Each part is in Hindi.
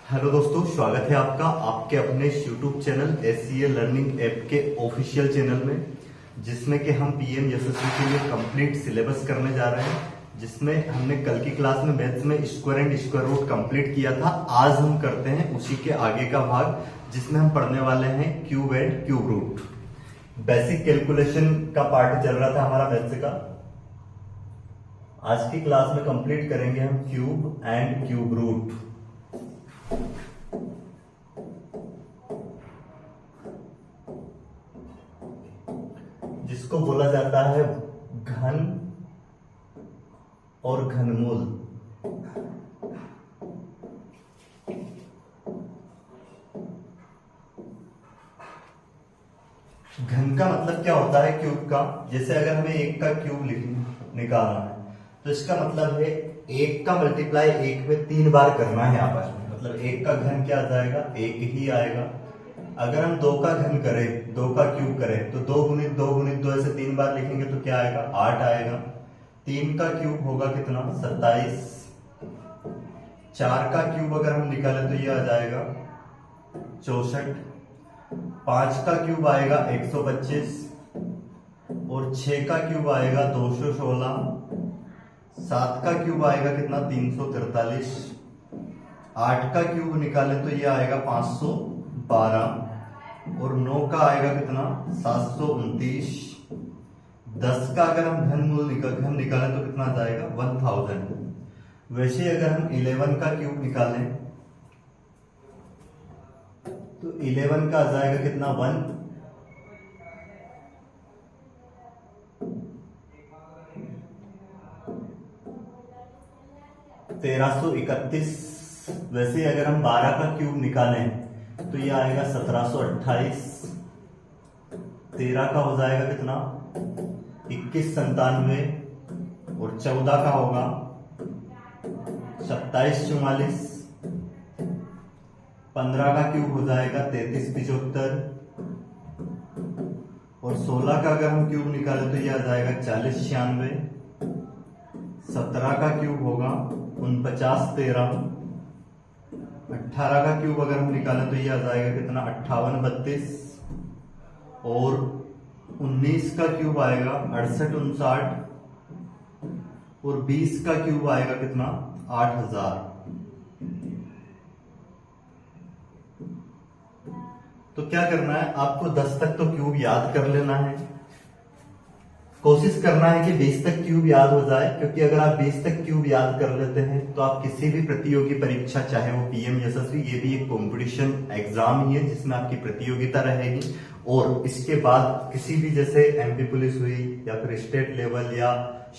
हेलो दोस्तों, स्वागत है आपका आपके अपने YouTube channel SCA learning app के ऑफिशियल चैनल में, जिसमें कि हम पीएम यशस्वी के लिए कंप्लीट सिलेबस करने जा रहे हैं। जिसमें हमने कल की क्लास में मैथ्स में square and square root complete किया था। आज हम करते हैं उसी के आगे का भाग, जिसमें हम पढ़ने वाले हैं cube and cube root. Basic calculation का पार्ट चल रहा था हमारा मैथ्स का। आज की क्लास में कंप्लीट करेंगे हम क्यूब एंड क्यूब रूट। जिसको बोला जाता है घन और घनमूल। घन का मतलब क्या होता है क्यूब का? जैसे अगर हमें एक का क्यूब निकालना है तो इसका मतलब है एक का मल्टीप्लाई एक में 3 बार करना है आपस में। मतलब एक का घन क्या आ जाएगा? एक ही आएगा। अगर हम 2 का घन करें, 2 का क्यूब करें तो 2 गुणित 2 गुणित 2 ऐसे 3 बार लिखेंगे तो क्या आएगा? 8 आएगा। 3 का क्यूब होगा कितना? 27। 4 का क्यूब अगर हम निकालें तो ये आ जाएगा 64। 5 का क्यूब आएगा 125 और 6 का क्यूब आएगा 216। 7 का क्यूब आएगा कितना? 343। 8 का क्यूब निकालें तो ये आएगा 512 और 9 का आएगा कितना? 729। 10 का अगर हम घन निकालें तो कितना आ जाएगा? 1000। वैसे अगर हम 11 का क्यूब निकालें तो 11 का आ जाएगा कितना? 1331। वैसे अगर हम 12 का क्यूब निकालें तो ये आएगा 1728। 13 का हो जाएगा कितना? 2197 और 14 का होगा 2744। 15 का क्यूब हो जाएगा 3375 और 16 का अगर हम क्यूब निकालें तो ये आ जाएगा 4096। 17 का क्यूब होगा 4913। 18 का क्यूब अगर हम निकालें तो ये आ जाएगा कितना? 5832 और 19 का क्यूब आएगा 6859 और 20 का क्यूब आएगा कितना? 8000। तो क्या करना है आपको? 10 तक तो क्यूब याद कर लेना है। कोशिश करना है कि 20 तक क्यूब याद हो जाए, क्योंकि अगर आप 20 तक क्यूब याद कर लेते हैं तो आप किसी भी प्रतियोगी परीक्षा, चाहे वो पीएम यशस्वी, ये भी एक कंपटीशन एग्जाम ही है जिसमें आपकी प्रतियोगिता रहेगी। और इसके बाद किसी भी, जैसे एमपी पुलिस हुई या फिर स्टेट लेवल या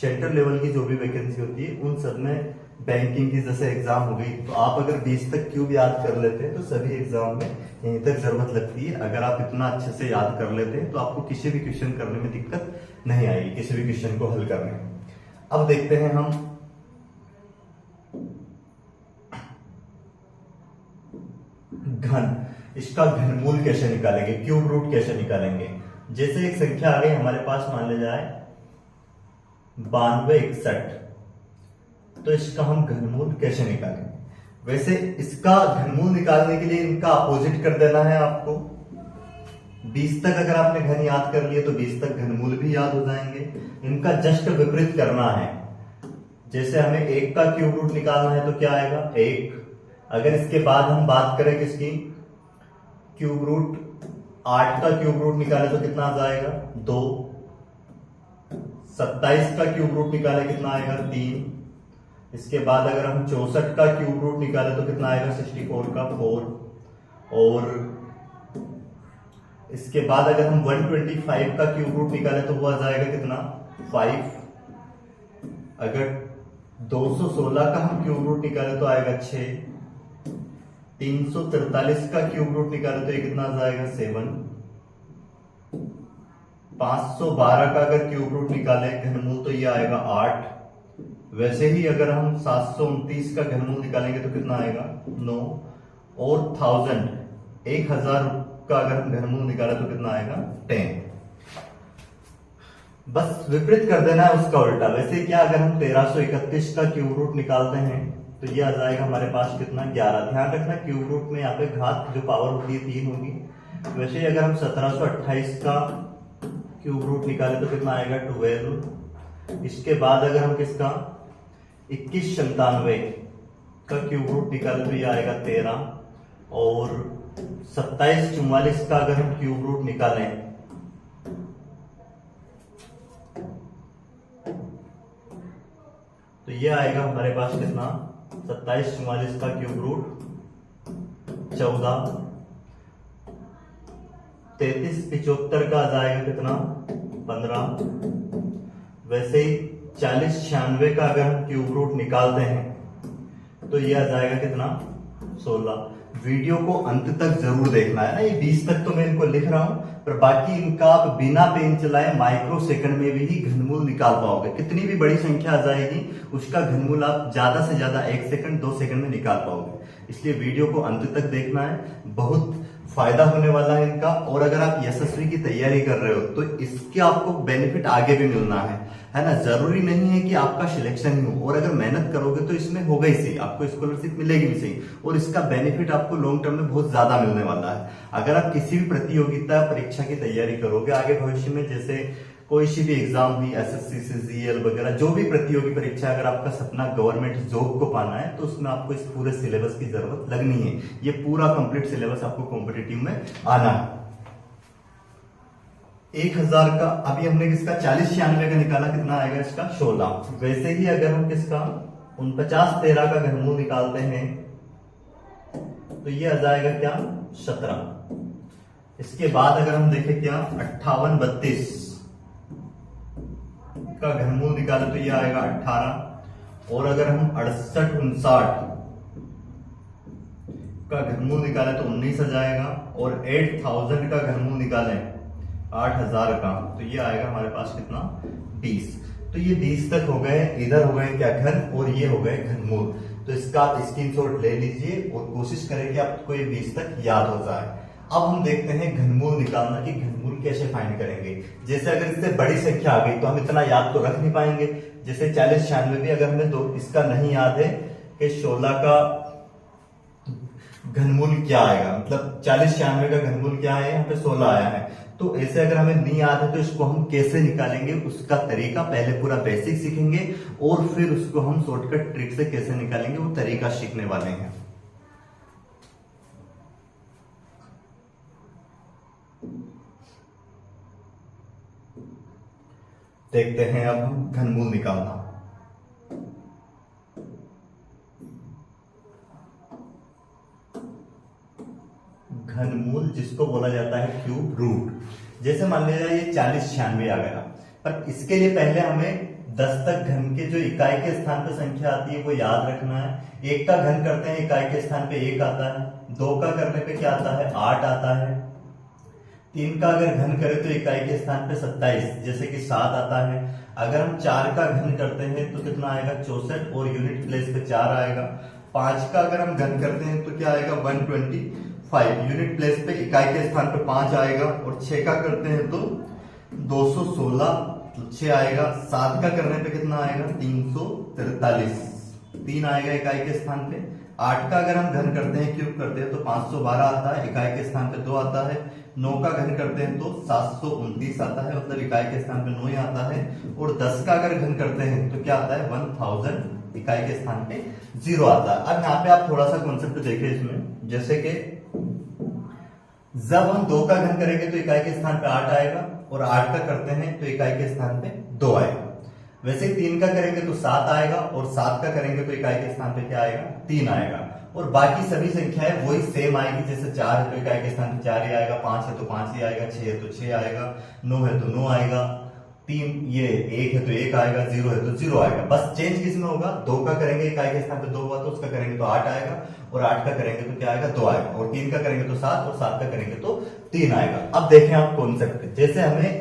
सेंट्रल लेवल की जो भी वैकेंसी होती है, उन सब में बैंकिंग की जैसे एग्जाम हो गई, तो आप अगर 20 तक क्यूब याद कर लेते हैं तो सभी एग्जाम में यहीं तक जरूरत लगती है। अगर आप इतना अच्छे से याद कर लेते हैं तो आपको किसी भी क्वेश्चन करने में दिक्कत नहीं आएगी, किसी भी क्वेश्चन को हल करने में। अब देखते हैं हम घन, इसका घनमूल कैसे निकालेंगे, क्यूब रूट कैसे निकालेंगे। जैसे एक संख्या आ गई हमारे पास, मान ले जाए 9261, तो इसका हम घनमूल कैसे निकालेंगे? वैसे इसका घनमूल निकालने के लिए इनका अपोजिट कर देना है आपको। 20 तक अगर आपने घन याद कर लिए तो 20 तक घनमूल भी याद हो जाएंगे। इनका जस्ट विपरीत करना है। जैसे हमें 1 का क्यूब रूट निकालना है तो क्या आएगा? 1। अगर इसके बाद हम बात करें किसकी? क्यूब रूट 8 का क्यूब रूट निकाले तो कितना आ जाएगा? 2। 27 का क्यूब रूट निकाले कितना आएगा? 3। इसके बाद अगर हम 64 का क्यूब रूट निकाले तो कितना आएगा? 64 का 4। और इसके बाद अगर हम 125 का क्यूब रूट निकाले तो वो आ जाएगा कितना? 5। अगर 216 का हम क्यूब रूट निकाले तो आएगा 6। 343 का क्यूब रूट निकाले तो ये कितना आ जाएगा? 7। 512 का अगर क्यूब रूट निकाले घनमूल तो ये आएगा 8। वैसे ही अगर हम 729 का घनमूल निकालेंगे तो कितना आएगा? 9। और 1000 का अगर हम घनमूल निकाले तो कितना आएगा? 10। बस विपरीत कर देना है उसका उल्टा। वैसे क्या, अगर हम 1331 का क्यूब रूट निकालते हैं तो ये आ जाएगा हमारे पास कितना 11। ध्यान रखना क्यूब रूट में यहाँ पे घात जो पावर होती है 3 होगी। वैसे ही अगर हम 1728 का क्यूब रूट निकाले तो कितना आएगा 12। इसके बाद अगर हम किसका 2197 का क्यूब रूट निकाले तो ये आएगा 13। और 2744 का अगर हम क्यूब रूट निकालें तो ये आएगा हमारे पास कितना 2744 का क्यूब रूट 14। 3375 का आ जाएगा कितना 15। वैसे ही 4096 का अगर हम क्यूब रूट निकालते हैं तो ये आ जाएगा कितना 16। वीडियो को अंत तक जरूर देखना है ना। ये 20 तक तो मैं इनको लिख रहा हूं, पर बाकी इनका आप बिना पेन चलाए माइक्रो सेकंड में भी घनमूल निकाल पाओगे। कितनी भी बड़ी संख्या आ जाएगी उसका घनमूल आप ज्यादा से ज्यादा 1 सेकंड 2 सेकंड में निकाल पाओगे। इसलिए वीडियो को अंत तक देखना है, बहुत फायदा होने वाला है इनका। और अगर आप यशस्वी की तैयारी कर रहे हो तो इसके आपको बेनिफिट आगे भी मिलना है ना। जरूरी नहीं है कि आपका सिलेक्शन ही हो, और अगर मेहनत करोगे तो इसमें होगा ही सही, आपको स्कॉलरशिप मिलेगी भी सही, और इसका बेनिफिट आपको लॉन्ग टर्म में बहुत ज्यादा मिलने वाला है। अगर आप किसी भी प्रतियोगिता परीक्षा की तैयारी करोगे आगे भविष्य में, जैसे कोई सी भी एग्जाम हुई एसएससी सीजीएल वगैरह, जो भी प्रतियोगी परीक्षा, अगर आपका सपना गवर्नमेंट जॉब को पाना है तो उसमें आपको इस पूरे सिलेबस की जरूरत लगनी है। ये पूरा कंप्लीट सिलेबस आपको कॉम्पिटिटिव में आना है। 1000 का अभी हमने किसका 4096 का निकाला, कितना आएगा इसका 16। वैसे ही अगर हम किसका 4913 का घनमूल निकालते हैं तो ये आ जाएगा क्या 17। इसके बाद अगर हम देखें क्या 5832 का घनमूल निकाले तो ये आएगा 18। और अगर हम 6859 का घनमूल निकाले तो 19 आ जाएगा। और 8000 का घनमूल निकालें 8000 का तो ये आएगा हमारे पास कितना 20। तो ये 20 तक हो गए, इधर हो गए क्या घन, और ये हो गए घनमूल। तो इसका आप स्क्रीनशॉट ले लीजिए और कोशिश करें कि आपको ये 20 तक याद हो जाए। अब हम देखते हैं घनमूल निकालना कि घनमूल कैसे फाइंड करेंगे। जैसे अगर इससे बड़ी संख्या आ गई तो हम इतना याद तो रख नहीं पाएंगे। जैसे 4096 भी अगर हमें तो इसका नहीं याद है कि 16 का घनमूल क्या आएगा, मतलब 4096 का घनमूल क्या है, यहाँ पे 16 आया है। तो ऐसे अगर हमें नहीं याद है तो इसको हम कैसे निकालेंगे, उसका तरीका पहले पूरा बेसिक सीखेंगे और फिर उसको हम शॉर्टकट ट्रिक से कैसे निकालेंगे वो तरीका सीखने वाले हैं। देखते हैं अब हम घनमूल निकालना। घनमूल जिसको बोला जाता है क्यूब रूट। जैसे मान लीजिए ये 4096 आ गया, पर इसके लिए पहले हमें 10 तक घन के जो इकाई के स्थान पे संख्या आती है वो याद रखना है। 1 का घन करते हैं इकाई के स्थान पे 1 आता है। 2 का करने पे क्या आता है 8 आता है। 3 का अगर घन करें तो इकाई के स्थान पे 27 जैसे कि 7 आता है। अगर हम 4 का घन करते हैं तो कितना आएगा 64 और यूनिट प्लेस पे 4 आएगा। 5 का अगर हम घन करते हैं तो क्या आएगा 125 यूनिट प्लेस पे इकाई के स्थान पे 5 आएगा। और 6 का करते हैं तो 216 6 आएगा। 7 का करने पे कितना आएगा 343 3 आएगा इकाई के स्थान पे। 8 का अगर हम घन करते हैं क्यूब करते हैं तो 512 आता है, इकाई के स्थान पे 2 आता है। 9 का घन करते हैं तो 729 आता है, मतलब इकाई के स्थान पे 9 ही आता है। और 10 का अगर घन करते हैं तो क्या आता है 1000, इकाई के स्थान पे 0 आता है। अब यहाँ पे आप थोड़ा सा कॉन्सेप्ट देखें इसमें, जैसे कि जब हम 2 का घन करेंगे तो इकाई के स्थान पे 8 आएगा, और 8 का करते हैं तो इकाई के स्थान पे 2 आएगा। वैसे 3 का करेंगे तो 7 आएगा, और 7 का करेंगे तो इकाई के स्थान पे क्या आएगा 3 आएगा। और बाकी सभी संख्याएं वही सेम आएगी। जैसे 4 है तो इकाई के स्थान पे 4 ही आएगा, 5 है तो 5 ही आएगा, 6 है तो 6 आएगा, 9 है तो 9 आएगा, 3 ये 1 है तो 1 आएगा, 0 है तो 0 आएगा। बस चेंज किसमें होगा, 2 का करेंगे इकाई के स्थान पे 2 हुआ तो उसका करेंगे तो 8 आएगा, और 8 का करेंगे तो क्या आएगा 2 आएगा, और 3 का करेंगे तो 7, और 7 का करेंगे तो 3 आएगा। अब देखें आप कॉन्सेप्ट, जैसे हमें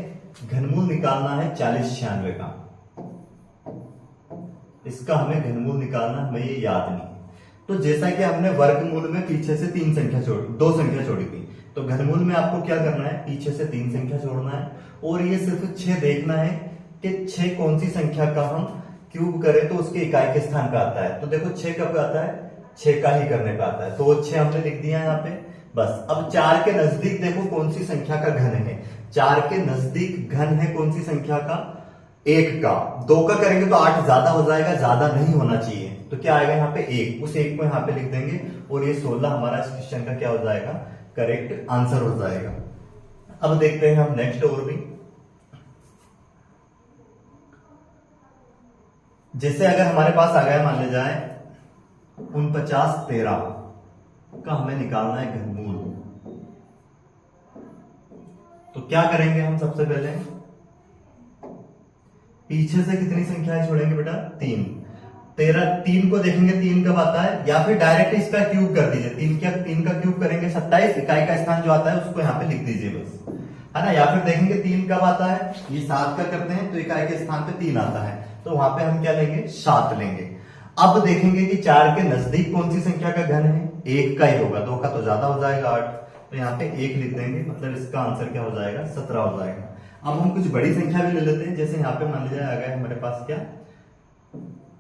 घनमूल निकालना है 4096 का, इसका हमें घनमूल निकालना, हमें ये याद नहीं। तो जैसा कि हमने वर्गमूल में पीछे से 2 संख्या छोड़ी थी, तो घनमूल में आपको क्या करना है पीछे से 3 संख्या छोड़ना है। और ये सिर्फ 6 देखना है कि 6 कौन सी संख्या का हम क्यूब करें तो उसके इकाई के स्थान पे आता है। तो देखो 6 कब आता है, 6 का ही करने पे आता है, तो वो 6 हमने लिख दिया यहाँ पे। बस अब 4 के नजदीक देखो कौन सी संख्या का घन है, 4 के नजदीक घन है कौन सी संख्या का, 1 का। 2 का करेंगे तो 8 ज्यादा हो जाएगा, ज्यादा नहीं होना चाहिए, तो क्या आएगा यहाँ पे 1, उस 1 को यहाँ पे लिख देंगे और ये 16 हमारा इस क्वेश्चन का क्या हो जाएगा, करेक्ट आंसर हो जाएगा। अब देखते हैं हम नेक्स्ट और भी। जैसे अगर हमारे पास आ गया मान ले जाए 49 13 का हमें निकालना है घनमूल, तो क्या करेंगे हम, सबसे पहले पीछे से कितनी संख्याएं छोड़ेंगे बेटा, 3। 3 को देखेंगे 3 कब आता है, या फिर डायरेक्ट इसका क्यूब कर दीजिए, 3 का क्यूब करेंगे 27, इकाई का स्थान जो आता है उसको यहाँ पे लिख दीजिए बस, है ना। या फिर देखेंगे 3 कब आता है, ये 7 का करते हैं तो इकाई के स्थान पे 3 आता है, तो वहां पे हम क्या लेंगे, 7 लेंगे। अब देखेंगे कि 4 के नजदीक कौन सी संख्या का घन है, 1 का ही होगा, 2 का तो ज्यादा हो जाएगा 8, तो यहाँ पे 1 लिख देंगे, मतलब इसका आंसर क्या हो जाएगा, 17 हो जाएगा। अब हम कुछ बड़ी संख्या भी ले लेते हैं, जैसे यहाँ पे मान लीजिए आ गया हमारे पास क्या,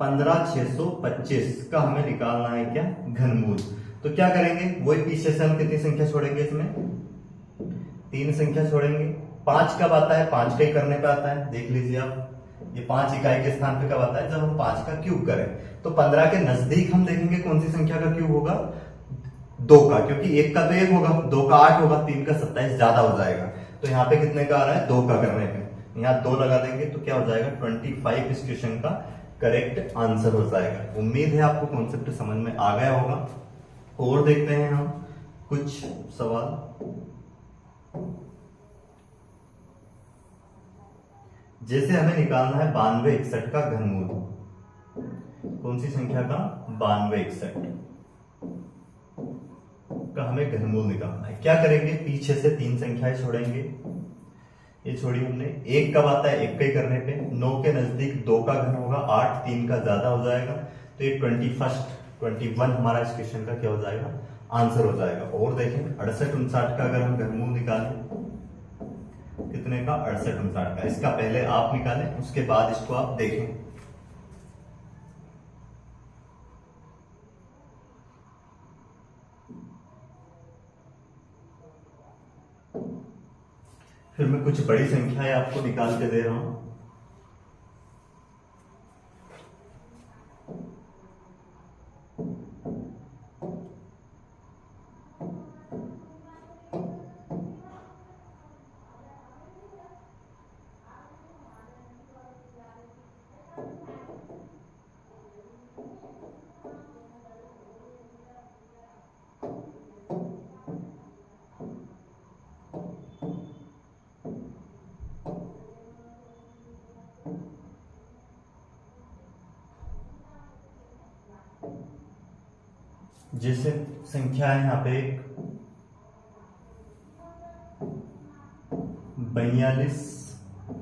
15625 का हमें निकालना है क्या, घनमूल। तो क्या करेंगे, वही पीछे से हम कितनी संख्या छोड़ेंगे, इसमें 3 संख्या छोड़ेंगे। 5 कब आता है, 5 का ही करने पे आता है, देख लीजिए आप, ये 5 इकाई के स्थान पे कब आता है, जब हम 5 का क्यूब करें। तो 15 के नजदीक हम देखेंगे कौन सी संख्या का क्यूब होगा, 2 का, क्योंकि 1 का तो 1 होगा, 2 का 8 होगा, 3 का 27 ज्यादा हो जाएगा, तो यहाँ पे कितने का आ रहा है, 2 का करने पे, यहाँ 2 लगा देंगे तो क्या हो जाएगा, 25 इस क्वेश्चन का करेक्ट आंसर हो जाएगा। उम्मीद है आपको कॉन्सेप्ट समझ में आ गया होगा। और देखते हैं हम कुछ सवाल। जैसे हमें निकालना है 92 61 का घनमूल, कौन सी संख्या का, 92 61 का हमें घनमूल निकालना है। क्या करेंगे, पीछे से 3 संख्याएं छोड़ेंगे, ये छोड़ी हमने। 1 कब आता है, 1 का ही करने पे, 9 के नजदीक 2 का घन होगा, 8 3 का ज्यादा हो जाएगा, तो ये 21 हमारा इस क्वेश्चन का क्या हो जाएगा, आंसर हो जाएगा। और देखें 68 59 का अगर हम घनमूल निकालें, कितने का, 68 59 का, इसका पहले आप निकालें, उसके बाद इसको आप देखें। फिर मैं कुछ बड़ी संख्याएं आपको निकाल के दे रहा हूं। जैसे संख्या है यहाँ पे 42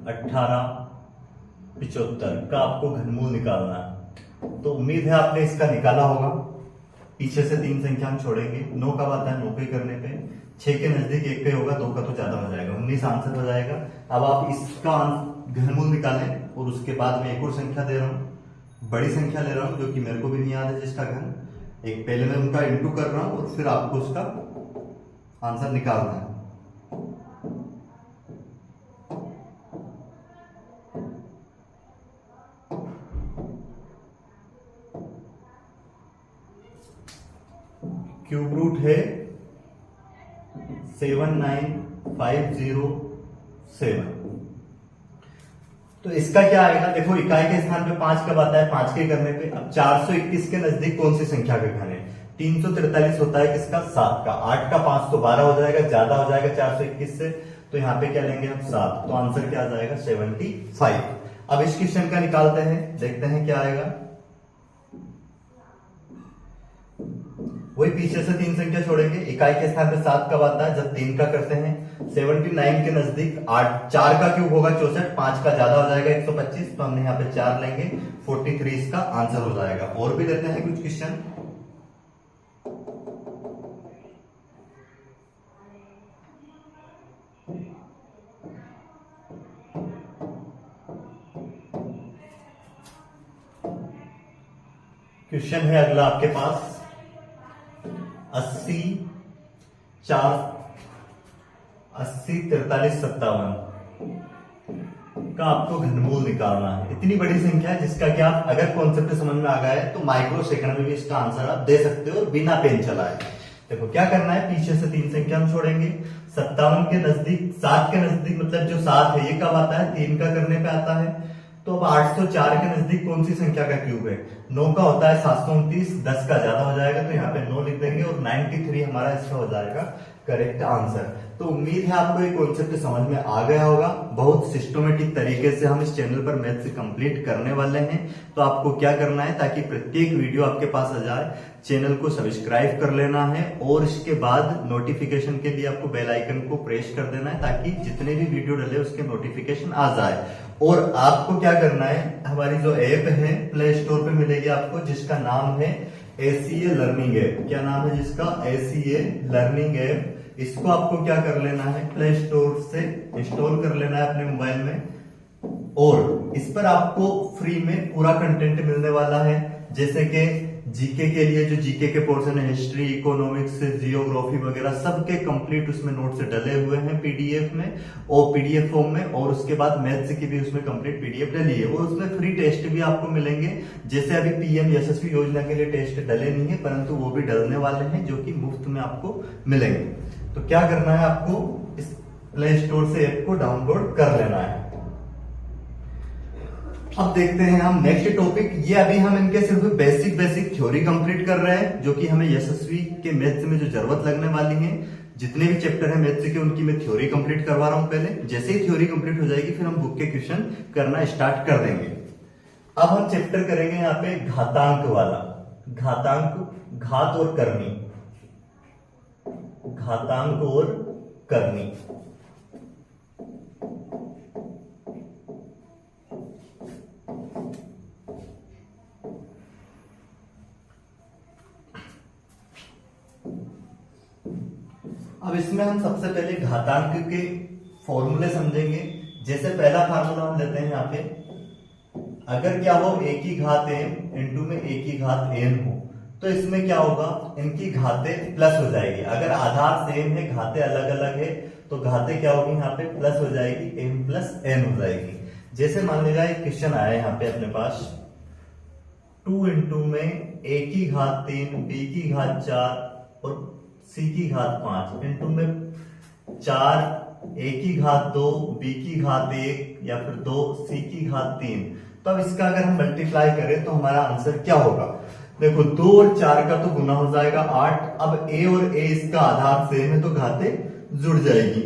18 75 का आपको घनमूल निकालना है। तो उम्मीद है आपने इसका निकाला होगा। पीछे से 3 संख्या हम छोड़ेंगे, 9 कब आता है, 9 पे करने पे, 6 के नजदीक 1 पे होगा, 2 का तो ज्यादा हो जाएगा, 19 आंसर हो जाएगा। अब आप इसका घनमूल निकालें, और उसके बाद मैं एक और संख्या दे रहा हूं, बड़ी संख्या ले रहा हूं जो कि मेरे को भी नहीं याद है जिसका घन, एक पहले मैं उनका इंटू कर रहा हूं और फिर आपको उसका आंसर निकालना है। क्यूब रूट है 79507। तो इसका क्या आएगा, देखो इकाई के स्थान पे 5 कब आता है, 5 के करने पे। अब 421 के नजदीक कौन सी संख्या का घन है, 343 होता है किसका, 7 का। 8 का 5 तो 12 हो जाएगा, ज्यादा हो जाएगा 421 से, तो यहाँ पे क्या लेंगे हम, 7। तो आंसर क्या आ जाएगा, 75। अब इस क्वेश्चन का निकालते हैं, देखते हैं क्या आएगा। वही पीछे से 3 संख्या छोड़ेंगे, इकाई के स्थान पे 7 कब आता है, जब 3 का करते हैं। 79 के नजदीक 4 का क्यूब होगा 64, 5 का ज्यादा हो जाएगा 125, तो हमने यहाँ पे 4 लेंगे, 43 इसका आंसर हो जाएगा। और भी लेते हैं कुछ क्वेश्चन। क्वेश्चन है अगला आपके पास 80 43 57 का आपको घनमूल निकालना है। इतनी बड़ी संख्या है जिसका कि आप अगर कॉन्सेप्ट समझ में आ गया है तो माइक्रो सेकंड में भी इसका आंसर आप दे सकते हो और बिना पेन चलाए। देखो क्या करना है, पीछे से 3 संख्या हम छोड़ेंगे। 57 के नजदीक 7 के नजदीक मतलब जो 7 है ये कब आता है, 3 का करने पे आता है। तो अब 804 के नजदीक कौन सी संख्या का क्यूब है, 9 का होता है 729, 10 का ज्यादा हो जाएगा तो यहाँ पे 9 लिख देंगे और 93 हमारा इसका हो जाएगा करेक्ट आंसर। तो उम्मीद है आपको ये कॉन्सेप्ट समझ में आ गया होगा। बहुत सिस्टमेटिक तरीके से हम इस चैनल पर मैथ्स कंप्लीट करने वाले हैं। तो आपको क्या करना है, ताकि प्रत्येक वीडियो आपके पास आ जाए, चैनल को सब्सक्राइब कर लेना है और इसके बाद नोटिफिकेशन के लिए आपको बेल आइकन को प्रेस कर देना है ताकि जितने भी वीडियो डले उसके नोटिफिकेशन आ जाए। और आपको क्या करना है, हमारी जो ऐप है प्ले स्टोर पे मिलेगी आपको, जिसका नाम है ACA लर्निंग ऐप। क्या नाम है जिसका, ACA लर्निंग ऐप। इसको आपको क्या कर लेना है, प्ले स्टोर से इंस्टॉल कर लेना है अपने मोबाइल में और इस पर आपको फ्री में पूरा कंटेंट मिलने वाला है। जैसे कि जीके के लिए जो जीके के पोर्शन है, हिस्ट्री, इकोनॉमिक्स, जियोग्राफी वगैरह सबके कंप्लीट उसमें नोट्स डले हुए हैं पीडीएफ में और पीडीएफ फॉर्म में। और उसके बाद मैथ्स की भी उसमें कंप्लीट पीडीएफ डली है और उसमें फ्री टेस्ट भी आपको मिलेंगे। जैसे अभी पीएम यशस्वी योजना के लिए टेस्ट डले नहीं है परंतु वो भी डलने वाले हैं जो कि मुफ्त में आपको मिलेंगे। तो क्या करना है, आपको इस प्ले स्टोर से ऐप को डाउनलोड कर लेना है। अब देखते हैं हम नेक्स्ट टॉपिक। ये अभी हम इनके सिर्फ बेसिक थ्योरी कंप्लीट कर रहे हैं जो कि हमें यशस्वी के मैथ्स में जो जरूरत लगने वाली है। जितने भी चैप्टर है मैथ्स के उनकी मैं थ्योरी कंप्लीट करवा रहा हूं पहले। जैसे ही थ्योरी कंप्लीट हो जाएगी फिर हम बुक के क्वेश्चन करना स्टार्ट कर देंगे। अब हम चैप्टर करेंगे यहाँ पे घातांक वाला, घातांक, घात और करनी, घातांक और करनी। अब इसमें हम सबसे पहले घातांक के फॉर्मूले समझेंगे। जैसे पहला फार्मूला हम लेते हैं यहाँ पे, अगर क्या हो a की घात m इंटू में a की घात n हो तो इसमें क्या होगा, इनकी घातें प्लस हो जाएगी। अगर आधार सेम है, घातें अलग अलग है तो घातें क्या होगी यहाँ पे प्लस हो जाएगी, m प्लस n हो जाएगी। जैसे मान लीजिए एक क्वेश्चन आया यहाँ पे अपने पास, 2 इंटू में a की घात 3, b की घात 4 और c की घात 5 इंटू में 4, a की घात 2, b की घात 1 या फिर 2, c की घात 3। तो अब इसका अगर हम मल्टीप्लाई करें तो हमारा आंसर क्या होगा, देखो 2 और 4 का तो गुना हो जाएगा 8। अब a और a इसका आधार सेम है तो घातें जुड़ जाएगी।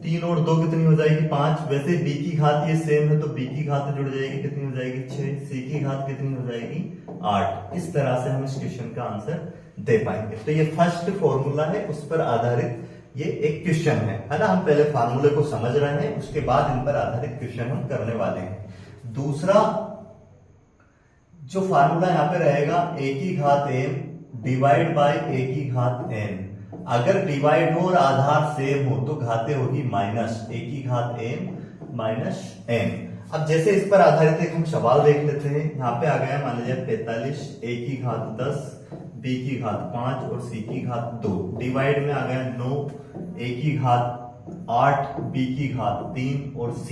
3 और 2 कितनी हो जाएगी 5। वैसे b की घात ये सेम है तो b की घात जुड़ जाएगी, कितनी हो जाएगी 6। c की घात कितनी हो जाएगी 8। इस तरह से हम इस क्वेश्चन का आंसर दे पाएंगे। तो ये फर्स्ट फॉर्मूला है, उस पर आधारित ये एक क्वेश्चन है ना। हम पहले फार्मूले को समझ रहे हैं, उसके बाद इन पर आधारित क्वेश्चन हम करने वाले हैं। दूसरा जो फार्मूला यहाँ पे रहेगा, a की घात m डिवाइड बाय a की घात n। अगर डिवाइड हो और आधार सेम हो तो घातें होगी माइनस a की घात m माइनस n। अब जैसे इस पर आधारित एक हम सवाल देख लेते हैं। यहाँ पे आ गया मान लीजिए 45, a की घात 10, b की घात 5 और c की घात 2। डिवाइड में आ गया 9, a की घात 8, b की घात 3 और c।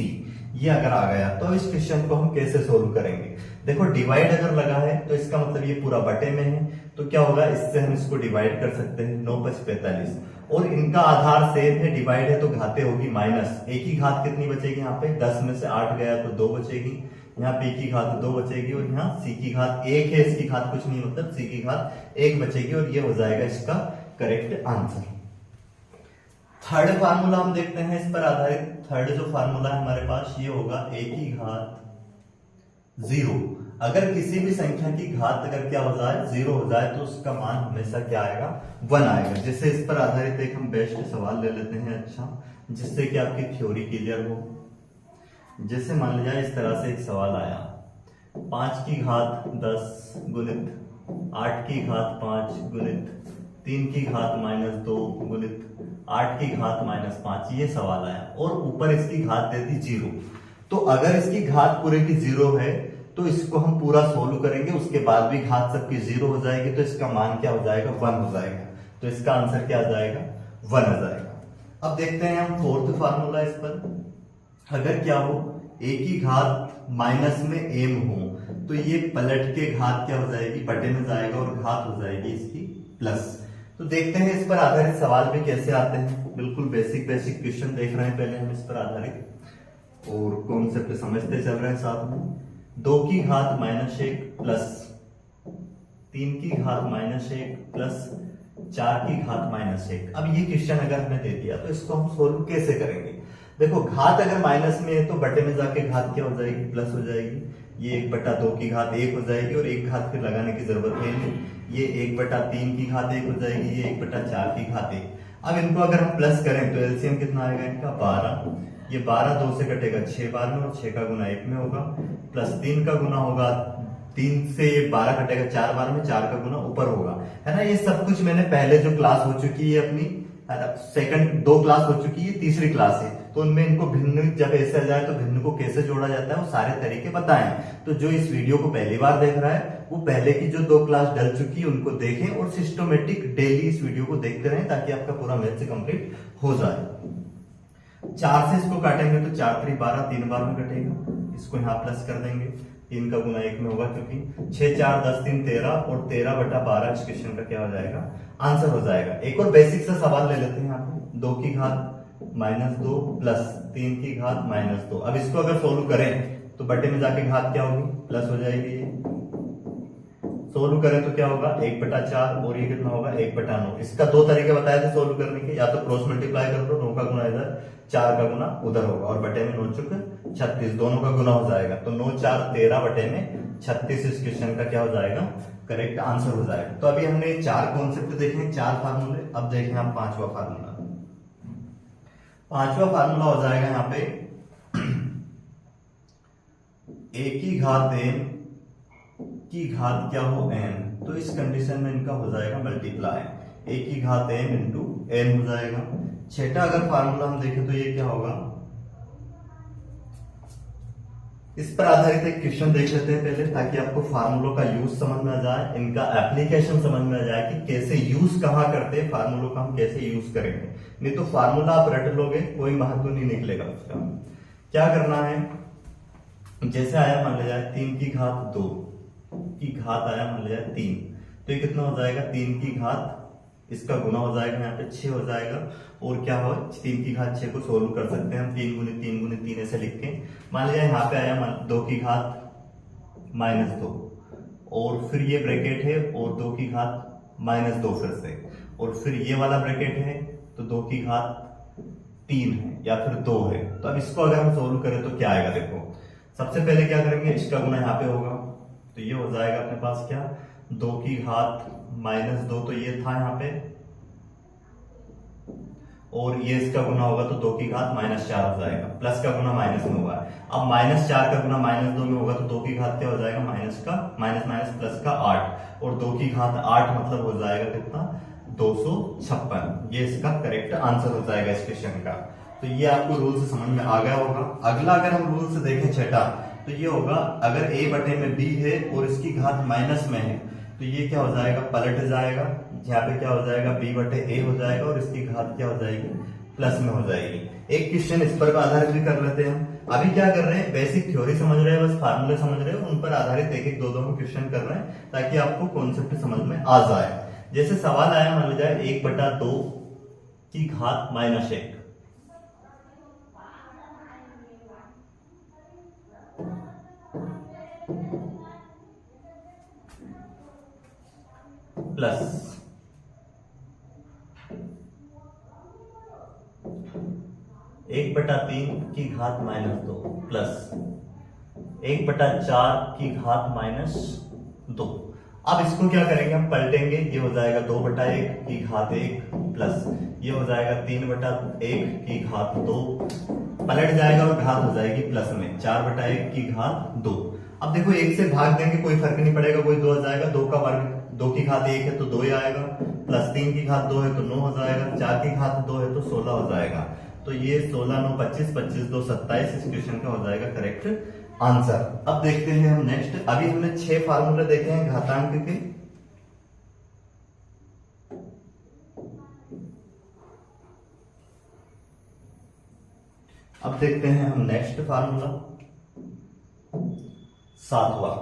ये अगर आ गया तो इस क्वेश्चन को हम कैसे सोल्व करेंगे। देखो डिवाइड अगर लगा है तो इसका मतलब ये पूरा बटे में है तो क्या होगा, इससे हम इसको डिवाइड कर सकते हैं। 9 + 45 और इनका आधार सेम है, डिवाइड है तो घातें होगी माइनस। a की घात कितनी बचेगी यहाँ पे, 10 में से 8 गया तो 2 बचेगी। यहाँ b की घात 2 बचेगी और यहाँ c की घात 1 है, इसकी घात कुछ नहीं मतलब c की घात 1 बचेगी और ये हो जाएगा इसका करेक्ट आंसर। थर्ड फार्मूला हम देखते हैं इस पर आधारित। थर्ड जो फार्मूला है हमारे पास ये होगा a की घात 0। अगर किसी भी संख्या की घात अगर क्या हो जाए 0 हो जाए तो उसका मान हमेशा क्या आएगा 1 आएगा। जैसे इस पर आधारित एक हम बेस्ट सवाल ले लेते हैं, अच्छा जिससे कि आपकी थ्योरी क्लियर हो। जैसे मान लिया इस तरह से एक सवाल आया, 5 की घात 10 गुणित 8 की घात 5 गुणित 3 की घात -2 गुणित 8 की घात -5। ये सवाल आया और ऊपर इसकी घात दे दी 0। तो अगर इसकी घात पूरे की 0 है तो इसको हम पूरा सोल्व करेंगे, उसके बाद भी घात सबकी 0 हो जाएगी, तो इसका मान क्या हो जाएगा 1 हो जाएगा। तो इसका आंसर क्या आ जाएगा 1 आ जाएगा। अब देखते हैं हम फोर्थ फार्मूला इस पर। अगर क्या हो a की घात माइनस में m हो तो ये पलट के घात क्या हो जाएगी बटे में जाएगा और घात हो जाएगी इसकी प्लस। तो देखते हैं इस पर आधारित सवाल भी कैसे आते हैं। बिल्कुल बेसिक क्वेश्चन देख रहे हैं पहले हम इस पर आधारित और कॉन्सेप्ट समझते चल रहे हैं साथ में। 2 की घात -1 प्लस 3 की घात -1 प्लस 4 की घात -1। अब ये क्वेश्चन अगर हमें दे दिया तो इसको हम सोल्व कैसे करेंगे। देखो घात अगर माइनस में है तो बटे में जाके घात क्या हो जाएगी प्लस हो जाएगी। ये 1/2 की घात 1 हो जाएगी और एक घात फिर लगाने की जरूरत है नहीं। ये 1/3 की घात 1 हो जाएगी, ये 1/4 की घात 1। अब इनको अगर हम प्लस करें तो एलसीएम कितना आएगा इनका 12। ये 12 2 से कटेगा 6 बार में और 6 का गुना 1 में होगा, प्लस 3 का गुना होगा 3 से 12 कटेगा 4 बार में, 4 का गुना ऊपर होगा, है ना। ये सब कुछ मैंने पहले जो क्लास हो चुकी है अपनी सेकंड 2 क्लास हो चुकी है, तीसरी क्लास है, तो उनमें इनको भिन्न जब ऐसे आ जाए तो भिन्न को कैसे जोड़ा जाता है वो सारे तरीके बताएं। तो जो इस वीडियो को पहली बार देख रहा है वो पहले की जो 2 क्लास डल चुकी है उनको देखें और सिस्टमेटिक डेली इस वीडियो को देखते रहें ताकि आपका पूरा मैथ कंप्लीट हो जाए। 4 से इसको काटेंगे तो 4 3 12, 3 बार में कटेगा, इसको यहाँ प्लस कर देंगे, 3 का गुना 1 में होगा क्योंकि 6 4 10 3 13 और 13/12 इस क्वेश्चन का क्या हो जाएगा आंसर हो जाएगा। एक और बेसिक सा सवाल ले लेते हैं यहाँ पे। 2 की घात -2 प्लस 3 की घात -2। अब इसको अगर सोल्व करें तो बटे में जाके घात क्या होगी प्लस हो जाएगी। ये सोल्व करें तो क्या होगा 1/4 और ये कितना होगा 1/9। इसका 2 तरीके बताए थे सोल्व करने के, या तो क्रॉस मल्टीप्लाई कर दो, 9 का गुना इधर 4 का गुना उधर होगा और बटे में 9 चुक 36, दोनों का गुना हो जाएगा तो 9 4 13 बटे में 36 इस क्वेश्चन का क्या हो जाएगा करेक्ट आंसर हो जाएगा। तो अभी हमने 4 कॉन्सेप्ट देखे, 4 फार्मूले। अब देखें हम 5वां फार्मूला। 5वां फार्मूला हो जाएगा यहाँ पे a की घात m की घात क्या हो n, तो इस कंडीशन में इनका हो जाएगा मल्टीप्लाई। a की घात m इंटू n हो जाएगा। छठा अगर फार्मूला हम देखें तो ये क्या होगा, इस पर आधारित एक क्वेश्चन देख लेते हैं पहले ताकि आपको फार्मूलों का यूज समझ में आ जाए, इनका एप्लीकेशन समझ में आ जाए कि कैसे यूज कहाँ करते हैं, फार्मूलों का हम कैसे यूज करेंगे। नहीं तो फार्मूला आप रट लोगे कोई महत्व नहीं निकलेगा उसका। क्या करना है, जैसे आया मान लिया जाए 3 की घात 2 की घात आया मान लिया जाए 3, तो ये कितना हो जाएगा 3 की घात इसका गुना हो जाएगा यहाँ पे 6 हो जाएगा और क्या हो 3 की घात 6 को सोल्व कर सकते हैं हम 3 गुने 3 गुने 3 ऐसे लिख के। मान लिया यहाँ पे आया 2 की घात -2 और फिर ये ब्रैकेट है और 2 की घात -2 फिर से और फिर ये वाला ब्रैकेट है तो 2 की घात 3 है या फिर 2 है। तो अब इसको अगर हम सोल्व करें तो क्या आएगा, देखो सबसे पहले क्या करेंगे इसका गुना यहाँ पे होगा तो ये हो जाएगा अपने पास क्या 2 की घात -2, तो ये था यहाँ पे और ये इसका गुना होगा तो 2 की घात -4 हो जाएगा, प्लस का गुना माइनस में होगा। अब -4 का गुना -2 में होगा तो 2 की घात क्या हो जाएगा माइनस प्लस का 8 और 2 की घात 8 मतलब हो जाएगा कितना 256। ये इसका करेक्ट आंसर हो जाएगा इस क्वेश्चन का। तो ये आपको रूल से समझ में आ गया होगा। अगला अगर हम रूल से देखें छठा तो ये होगा अगर a बटे में b है और इसकी घात माइनस में है तो ये क्या हो जाएगा पलट जाएगा, यहाँ पे क्या हो जाएगा b बटे a हो जाएगा और इसकी घात क्या हो जाएगी प्लस में हो जाएगी। एक क्वेश्चन इस पर आधारित भी कर लेते हैं हम। अभी क्या कर रहे हैं बेसिक थ्योरी समझ रहे हैं, बस फार्मूले समझ रहे हैं, उन पर आधारित एक एक दो दो क्वेश्चन कर रहे हैं ताकि आपको कॉन्सेप्ट समझ में आ जाए। जैसे सवाल आया मान लीजिए 1/2 की घात -1 प्लस 1/3 की घात -2 प्लस 1/4 की घात -2। अब इसको क्या करेंगे हम पलटेंगे, ये हो जाएगा 2/1 की घात 1 प्लस ये हो जाएगा 3/1 की घात 2, पलट जाएगा और घात हो जाएगी प्लस में 4/1 की घात 2। अब देखो 1 से भाग देंगे कोई फर्क नहीं पड़ेगा, कोई 2 आ जाएगा, 2 का वर्ग 2 की घात 1 है तो 2 ही आएगा, प्लस 3 की घात 2 है तो 9 हो जाएगा, 4 की घात 2 है तो 16 हो जाएगा। तो ये 16 9 25 25 2 27 इस क्वेश्चन का हो जाएगा करेक्ट आंसर। अब देखते हैं हम नेक्स्ट। अभी हमने 6 फार्मूले देखे हैं घातांक के। अब देखते हैं हम नेक्स्ट फार्मूला 7वां।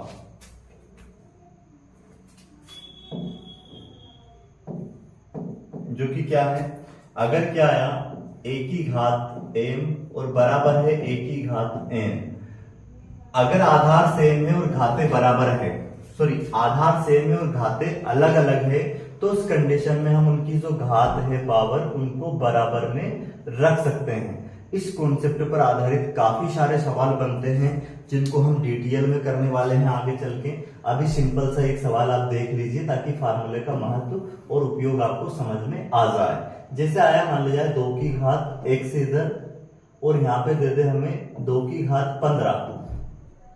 जो कि क्या है, अगर क्या आया a की घात m और बराबर है a की घात n, अगर आधार सेम है और घाते बराबर है, सॉरी आधार सेम है और घाते अलग अलग है, तो उस कंडीशन में हम उनकी जो घात है पावर उनको बराबर में रख सकते हैं। इस कॉन्सेप्ट पर आधारित काफी सारे सवाल बनते हैं जिनको हम डिटेल में करने वाले हैं आगे चल के। अभी सिंपल सा एक सवाल आप देख लीजिए ताकि फार्मूले का महत्व और उपयोग आपको समझ में आ जाए। जैसे आया, मान लिया जाए 2 की घात x इधर और यहाँ पे दे दे हमें 2 की घात 15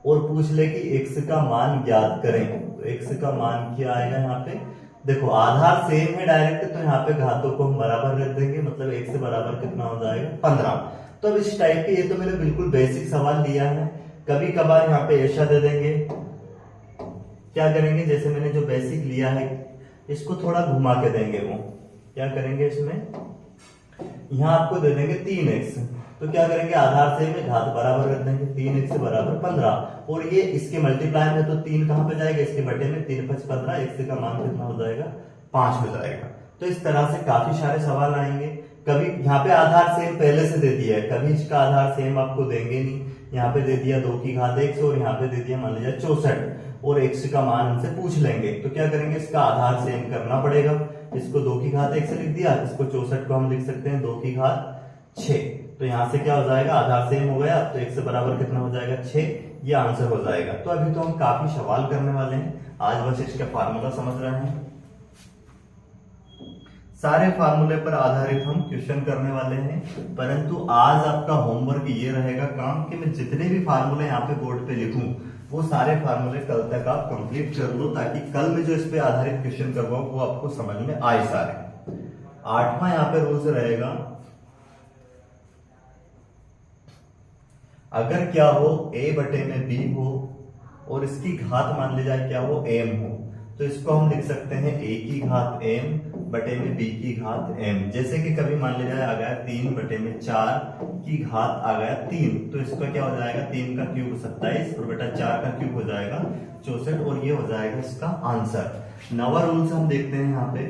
और पूछ ले कि x का मान ज्ञात करें। तो x का मान क्या आएगा यहाँ पे, देखो आधार सेम है डायरेक्ट, तो यहाँ पे घातों को हम बराबर रख देंगे, मतलब x बराबर कितना हो जाएगा 15। तो अब इस टाइप के, ये तो मैंने बिल्कुल बेसिक सवाल लिया है। कभी कभार यहाँ पे ऐसा दे देंगे, क्या करेंगे, जैसे मैंने जो बेसिक लिया है इसको थोड़ा घुमा के देंगे। वो क्या करेंगे, इसमें यहाँ आपको दे देंगे 3x, तो क्या करेंगे आधार से में घात बराबर रख देंगे, 3x बराबर 15 और ये इसके मल्टीप्लाई में तो 3 कहां पे जाएगा, इसके बटे में 3 5 15, x का मान कितना हो जाएगा 5 हो जाएगा। तो इस तरह से काफी सारे सवाल आएंगे। कभी यहाँ पे आधार सेम पहले से दे दिया है, कभी इसका आधार सेम आपको देंगे नहीं। यहाँ पे दे दिया 2 की घात x और यहाँ पे दे दिया मान लीजिए 64 और x का मान हमसे पूछ लेंगे, तो क्या करेंगे इसका आधार सेम करना पड़ेगा। इसको 2 की घात x लिख दिया, इसको 64 को हम लिख सकते हैं 2 की घात 6। तो यहाँ से क्या हो जाएगा, आधार सेम हो गया, तो x बराबर कितना हो जाएगा 6, ये आंसर हो जाएगा। तो अभी तो हम काफी सवाल करने वाले हैं, आज बस इसका फार्मूला समझ रहे हैं। सारे फार्मूले पर आधारित हम क्वेश्चन करने वाले हैं, परंतु आज आपका होमवर्क ये रहेगा काम कि मैं जितने भी फार्मूले यहाँ पे बोर्ड पे लिखूं वो सारे फार्मूले कल तक आप कंप्लीट कर लो, ताकि कल में जो इस पे आधारित क्वेश्चन करवाऊं वो आपको समझ में आए सारे। 8वां यहाँ पे रूल्स रहेगा, अगर क्या हो a बटे में b हो और इसकी घात मान ली जाए क्या हो m हो, तो इसको हम लिख सकते हैं a की घात m बटे में b की घात m। जैसे कि कभी मान लिया जाए आ गया 3 बटे में 4 की घात आ गया 3, तो इसका क्या हो जाएगा 3 का क्यूब 27 और बटा 4 का क्यूब हो जाएगा 64 और ये हो जाएगा इसका आंसर। 9वां रूल्स हम देखते हैं यहाँ पे,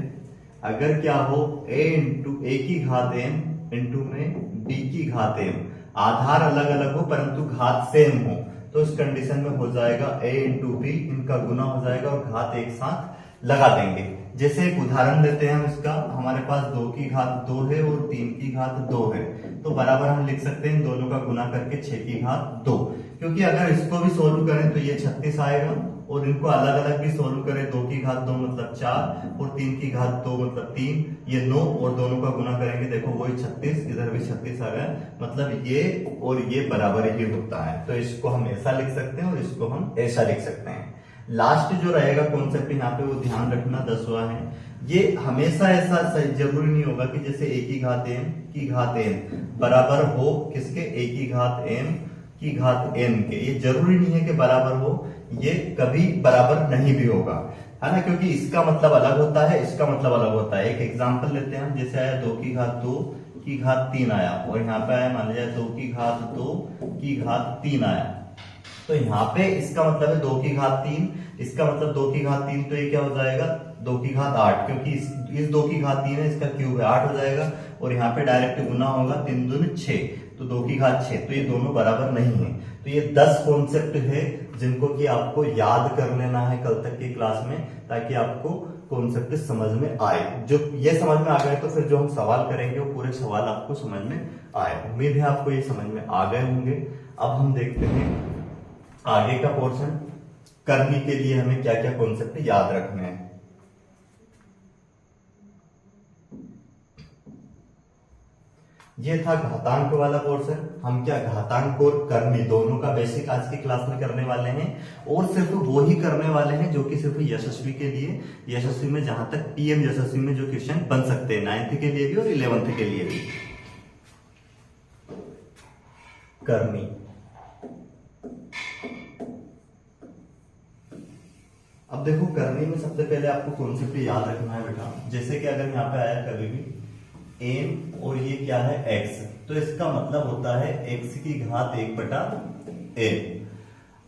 अगर क्या हो a की घात m इंटू में b की घात m, आधार अलग अलग हो परंतु घात सेम हो, तो इस कंडीशन में हो जाएगा a इंटू बी, इनका गुना हो जाएगा और घात एक साथ लगा देंगे। जैसे एक उदाहरण देते हैं हम इसका, हमारे पास 2 की घात 2 है और 3 की घात 2 है, तो बराबर हम लिख सकते हैं इन दोनों का गुना करके 6 की घात 2, क्योंकि अगर इसको भी सोल्व करें तो ये 36 आएगा और इनको अलग अलग भी सोल्व करें, 2 की घात 2 मतलब 4 और 3 की घात 2 मतलब 3, ये 9 और दोनों का गुना करेंगे, देखो वही 36, इधर भी 36 आ गया, मतलब ये और ये बराबर ही होता है। तो इसको हम ऐसा लिख सकते हैं और इसको हम ऐसा लिख सकते हैं। लास्ट जो रहेगा कॉन्सेप्ट यहाँ पे वो ध्यान रखना 10वां है, ये हमेशा ऐसा जरूरी नहीं होगा कि जैसे a की घात m की घात n बराबर हो किसके, a की घात m की घात n के, ये जरूरी नहीं है कि बराबर हो, ये कभी बराबर नहीं भी होगा, है ना, क्योंकि इसका मतलब अलग होता है, इसका मतलब अलग होता है। एक एग्जांपल लेते हैं हम, जैसे आया 2 की घात 2 की घात 3 आया और यहाँ पे आया मान लीजिए 2 की घात 2 की घात 3 आया, तो यहाँ पे इसका मतलब है 2 की घात 3, इसका मतलब 2 की घात 3, तो ये क्या हो जाएगा 2 की घात 8, क्योंकि इस 2 की घात 3 है, इसका क्यूब है 8 हो जाएगा और यहाँ पे डायरेक्ट गुना होगा 3 दूनी 6, तो 2 की घात 6, तो ये दोनों बराबर नहीं है। तो ये 10 कॉन्सेप्ट है जिनको कि आपको याद कर लेना है कल तक की क्लास में, ताकि आपको कॉन्सेप्ट समझ में आए। जो ये समझ में आ गए तो फिर जो हम सवाल करेंगे वो पूरे सवाल आपको समझ में आए। उम्मीद है आपको ये समझ में आ गए होंगे। अब हम देखते हैं आगे का पोर्शन, करने के लिए हमें क्या क्या कॉन्सेप्ट याद रखने हैं। ये था घातांक वाला पोर्शन। हम क्या घातांक और करनी दोनों का बेसिक आज की क्लास में करने वाले हैं, और सिर्फ वो ही करने वाले हैं जो कि सिर्फ यशस्वी के लिए, यशस्वी में जहां तक पीएम यशस्वी में जो क्वेश्चन बन सकते हैं 9th के लिए भी और 11th के लिए भी। करनी अब देखो करने में सबसे पहले आपको कॉन्सेप्ट याद रखना है बेटा। जैसे कि अगर यहाँ पे आया कभी भी एम और ये क्या है एक्स, तो इसका मतलब होता है एक्स की घात 1/n।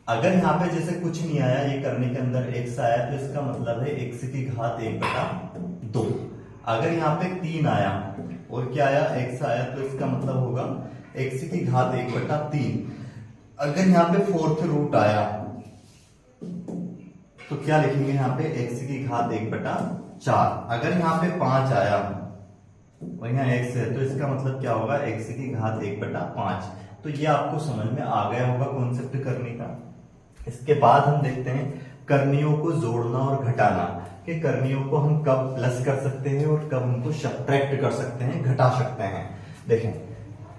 अगर यहाँ पे जैसे कुछ नहीं आया, ये करने के अंदर x आया, तो इसका मतलब है x की घात 1/2। अगर यहाँ पे 3 आया और क्या आया x आया, तो इसका मतलब होगा x की घात 1/3। अगर यहाँ पे 4th रूट आया तो क्या लिखेंगे यहाँ पे x की घात 1/4। अगर यहाँ पे 5 आया और यहाँ x है, तो इसका मतलब क्या होगा x की घात 1/5। तो ये आपको समझ में आ गया होगा कॉन्सेप्ट करने का। इसके बाद हम देखते हैं करणियों को जोड़ना और घटाना, कि करणियों को हम कब प्लस कर सकते हैं और कब उनको सब्ट्रैक्ट कर सकते हैं, घटा सकते हैं। देखें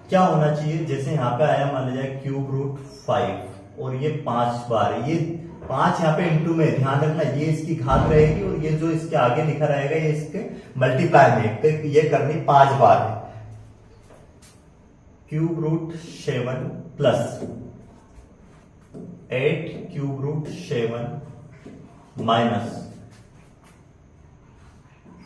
क्या होना चाहिए, जैसे यहाँ पे आया मान लीजिए क्यूब रूट 5 और ये 5 बार, ये 5 यहाँ पे इंटू में, ध्यान रखना ये इसकी घात रहेगी और ये जो इसके आगे लिखा रहेगा ये इसके मल्टीप्लाई में, तो ये करनी 5 बार है। Cube root 7 plus 8 cube root 7 minus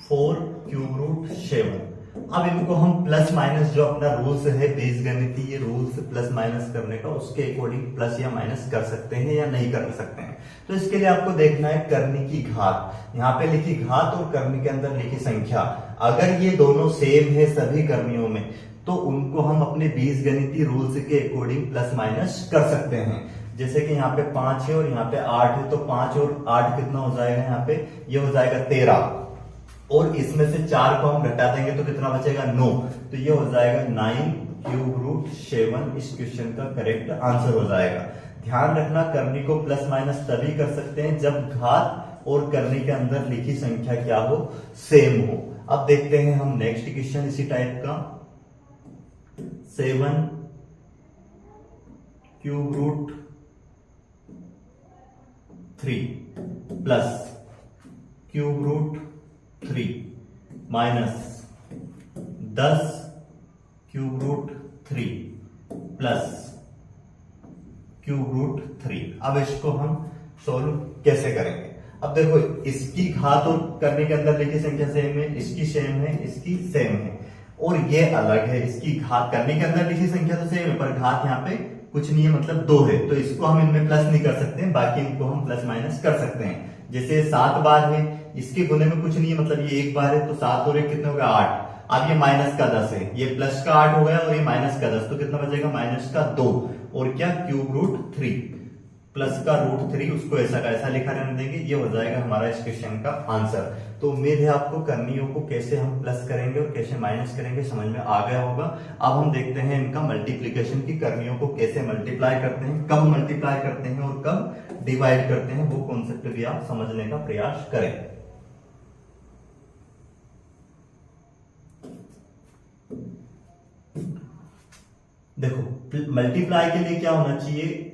4 cube root 7। अब इनको हम प्लस माइनस, जो अपना रूल्स है बीजगणितीय रूल्स प्लस माइनस करने का, उसके अकॉर्डिंग प्लस या माइनस कर सकते हैं या नहीं कर सकते हैं। तो इसके लिए आपको देखना है करनी की घात, यहाँ पे लिखी घात और करनी के अंदर लिखी संख्या, अगर ये दोनों सेम है सभी कर्मियों में, तो उनको हम अपने बीजगणितीय रूल्स के अकॉर्डिंग प्लस माइनस कर सकते हैं। जैसे कि यहाँ पे 5 है और यहाँ पे 8 है, तो 5 और 8 कितना हो जाएगा, यहाँ पे ये हो जाएगा 13, और इसमें से 4 को हम घटा देंगे तो कितना बचेगा 9, तो ये हो जाएगा 9 क्यूब रूट 7। इस क्वेश्चन का करेक्ट आंसर हो जाएगा। ध्यान रखना करनी को प्लस माइनस तभी कर सकते हैं जब घात और करनी के अंदर लिखी संख्या क्या हो, सेम हो। अब देखते हैं हम नेक्स्ट क्वेश्चन इसी टाइप का। 7 cube root 3 plus cube root 3 minus 10 cube root 3 plus cube root 3। अब इसको हम सोल्व कैसे करेंगे। अब देखो इसकी घात और करने के अंदर लिखी संख्या सेम है, इसकी सेम है, इसकी सेम है, और ये अलग है। इसकी घात करने के अंदर लिखी संख्या तो सेम है, पर घात यहाँ पे कुछ नहीं है, मतलब 2 है, तो इसको हम इनमें प्लस नहीं कर सकते हैं, बाकी इनको हम प्लस माइनस कर सकते हैं। जैसे 7 बार है, इसके गुने में कुछ नहीं है, मतलब ये 1 बार है, तो 7 और 1 कितना हो गया 8। अब ये माइनस का 10 है, ये प्लस का 8 हो गया और ये माइनस का 10, तो कितना बचेगा माइनस का 2, और क्या क्यूब रूट 3 प्लस का रूट 3, उसको ऐसा का ऐसा लिखा रहने देंगे। ये हो जाएगा हमारा इस क्वेश्चन का आंसर। तो उम्मीद है आपको करणियों को कैसे हम प्लस करेंगे और कैसे माइनस करेंगे समझ में आ गया होगा। अब हम देखते हैं इनका मल्टीप्लीकेशन की, करणियों को कैसे मल्टीप्लाई करते हैं, कब मल्टीप्लाई करते हैं और कब डिवाइड करते हैं, वो कॉन्सेप्ट भी आप समझने का प्रयास करें। देखो मल्टीप्लाई के लिए क्या होना चाहिए,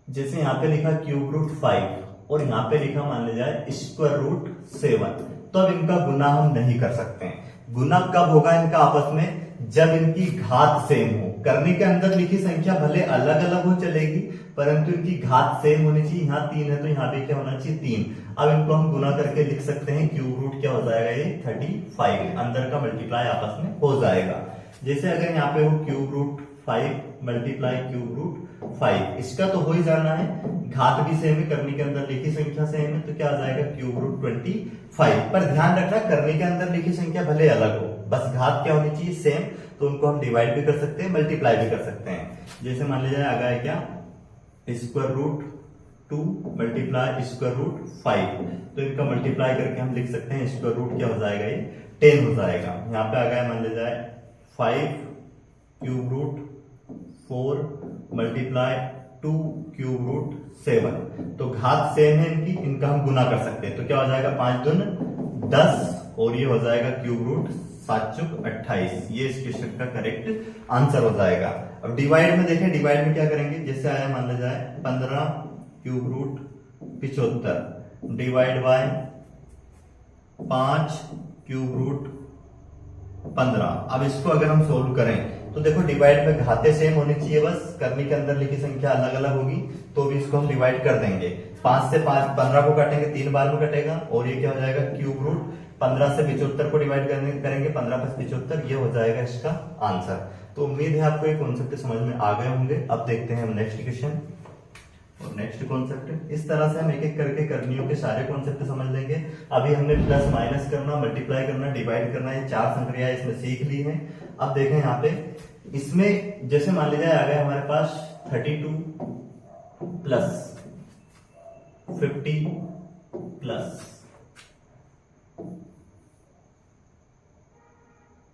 जैसे यहां पे लिखा क्यूब रूट 5 और यहां पे लिखा मान लिया जाए स्क्वायर रूट 7, तो अब इनका गुना हम नहीं कर सकते हैं। गुना कब होगा इनका आपस में, जब इनकी घात सेम हो। करने के अंदर लिखी संख्या भले अलग अलग हो चलेगी, परंतु इनकी घात सेम होनी चाहिए। यहाँ 3 है तो यहाँ पे क्या होना चाहिए 3। अब इनको हम गुना करके लिख सकते हैं, क्यूब रूट क्या हो जाएगा ये 35, अंदर का मल्टीप्लाई आपस में हो जाएगा। जैसे अगर यहाँ पे हो cube root 5 multiply cube root 5, इसका तो हो ही जाना है, घात भी सेम है, करने के अंदर लिखी संख्या सेम है, तो क्या आ जाएगा क्यूब रूट 25। पर ध्यान रखना करने के अंदर लिखी संख्या भले अलग हो, बस घात क्या होनी चाहिए सेम, तो उनको हम डिवाइड भी कर सकते हैं, मल्टीप्लाई भी कर सकते हैं। जैसे मान लीजिए आ गया क्या square root 2 multiply square root 5, तो इनका मल्टीप्लाई करके हम लिख सकते हैं स्क्वायर रूट क्या हो जाएगा ये 10 हो जाएगा। यहाँ पे आ गया मान लीजिए 5 cube root 4 multiply 2 cube root 7, तो घात सेम है इनकी, इनका हम गुना कर सकते हैं, तो क्या हो जाएगा 5 दूनी 10 और ये हो जाएगा क्यूब रूट 7 चुक 28। ये इस क्वेश्चन का करेक्ट आंसर हो जाएगा। अब डिवाइड में देखें, डिवाइड में क्या करेंगे, जैसे आया मान लिया जाए 15 cube root 75 divide by 5 cube root 15। अब इसको अगर हम सोल्व करें तो देखो डिवाइड में घाते सेम होनी चाहिए, बस करने के अंदर लिखी संख्या अलग अलग होगी तो भी इसको हम डिवाइड कर देंगे। 5 से 15 को काटेंगे 3 बार में कटेगा और ये क्या हो जाएगा क्यूब रूट। 15 से 75 को डिवाइड करेंगे 15 + 75, ये हो जाएगा इसका आंसर। तो उम्मीद है आपको ये कॉन्सेप्ट समझ में आ गए होंगे। अब देखते हैं हम नेक्स्ट क्वेश्चन और नेक्स्ट कॉन्सेप्ट। इस तरह से हम एक एक करके करणियों के सारे कॉन्सेप्ट समझ लेंगे। अभी हमने प्लस माइनस करना, मल्टीप्लाई करना, डिवाइड करना, ये 4 संक्रियाएं इसमें सीख ली हैं। अब देखें यहाँ पे इसमें जैसे मान लीजिए आ गया हमारे पास 32 प्लस 50 प्लस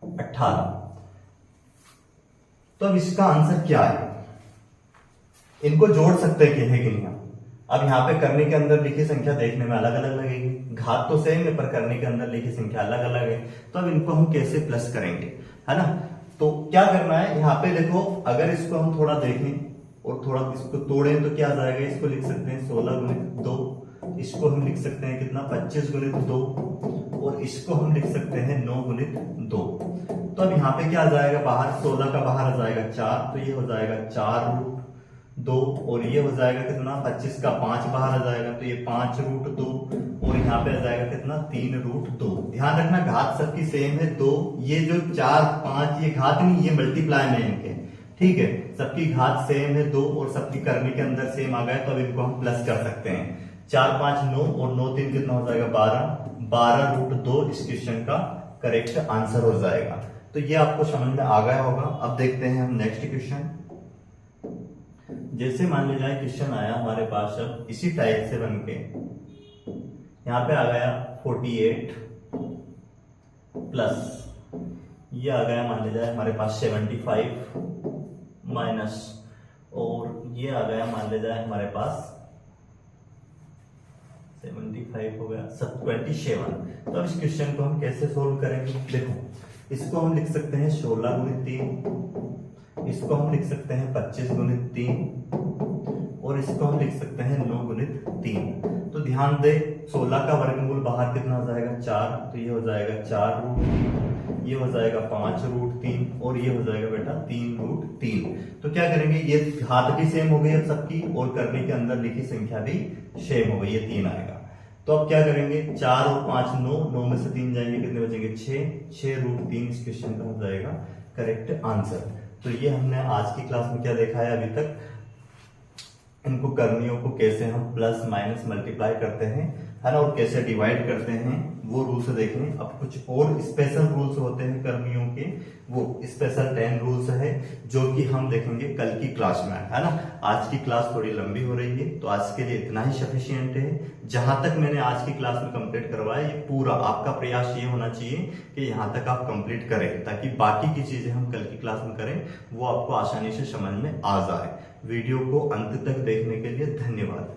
18, तो अब इसका आंसर क्या है? इनको जोड़ सकते हैं कि नहीं? अब यहाँ पे करने के अंदर लिखी संख्या देखने में अलग अलग लगेगी, घात तो सेम है पर करने के अंदर लिखी संख्या अलग अलग है। तो अब इनको हम कैसे प्लस करेंगे, है ना? तो क्या करना है, यहाँ पे देखो अगर इसको हम थोड़ा देखें और थोड़ा इसको तोड़ें तो क्या आ जाएगा? इसको लिख सकते हैं 16 × 2, इसको हम लिख सकते हैं कितना 25 × 2 और इसको हम लिख सकते हैं 9 × 2। तो अब यहाँ पे क्या आ जाएगा? बाहर 16 का बाहर आ जाएगा 4, तो ये हो जाएगा 4√2 और ये हो जाएगा कितना 25 का 5 बाहर आ जाएगा तो ये 5√2 और यहाँ पे आ जाएगा कितना 3√2। ध्यान रखना घात सबकी सेम है, 2 ये जो 4 5 ये घात नहीं, ये मल्टीप्लाई में इनके, ठीक है? सबकी घात सेम है 2 और सबकी करने के अंदर सेम आ गए तो अब इनको हम प्लस कर सकते हैं। 4 5 9 और 9 3 कितना हो जाएगा 12√2 इस क्वेश्चन का करेक्ट आंसर हो जाएगा। तो ये आपको समझ में आ गया होगा। अब देखते हैं हम नेक्स्ट क्वेश्चन। जैसे मान लीजिए जाए क्वेश्चन आया हमारे पास अब इसी टाइप से बनके यहाँ पे आ गया 48 प्लस ये आ गया मान लीजिए हमारे पास 75 माइनस और ये आ गया मान लीजिए हमारे पास 75 हो गया 27। तो अब इस क्वेश्चन को हम कैसे सोल्व करेंगे? देखो इसको हम लिख सकते हैं 16 × 3, इसको हम लिख सकते हैं 25 × 3 और इसको हम लिख सकते हैं 9 × 3। तो ध्यान दे 16 का वर्गमूल बाहर कितना हो जाएगा 4, तो ये हो जाएगा 4√3, ये हो जाएगा 5√3 और ये हो जाएगा बेटा 3√3। तो क्या करेंगे, ये घात भी सेम हो गई अब सबकी और करने के अंदर लिखी संख्या भी सेम हो गई, ये 3 आएगा। तो अब क्या करेंगे 4 और 5 9 में से 3 जाएंगे कितने बचेंगे 6√3 इस क्वेश्चन का हो जाएगा करेक्ट आंसर। तो ये हमने आज की क्लास में क्या देखा है अभी तक, इनको करणियों को कैसे हम प्लस माइनस मल्टीप्लाई करते हैं, है ना, और कैसे डिवाइड करते हैं वो रूल्स देखें। अब कुछ और स्पेशल रूल्स होते हैं करणियों के, वो स्पेशल 10 रूल्स है जो कि हम देखेंगे कल की क्लास में, है ना। आज की क्लास थोड़ी लंबी हो रही है तो आज के लिए इतना ही सफिशिएंट है। जहां तक मैंने आज की क्लास में कंप्लीट करवाया ये पूरा आपका प्रयास ये होना चाहिए कि यहाँ तक आप कंप्लीट करें ताकि बाकी की चीजें हम कल की क्लास में करें वो आपको आसानी से समझ में आ जाए। वीडियो को अंत तक देखने के लिए धन्यवाद।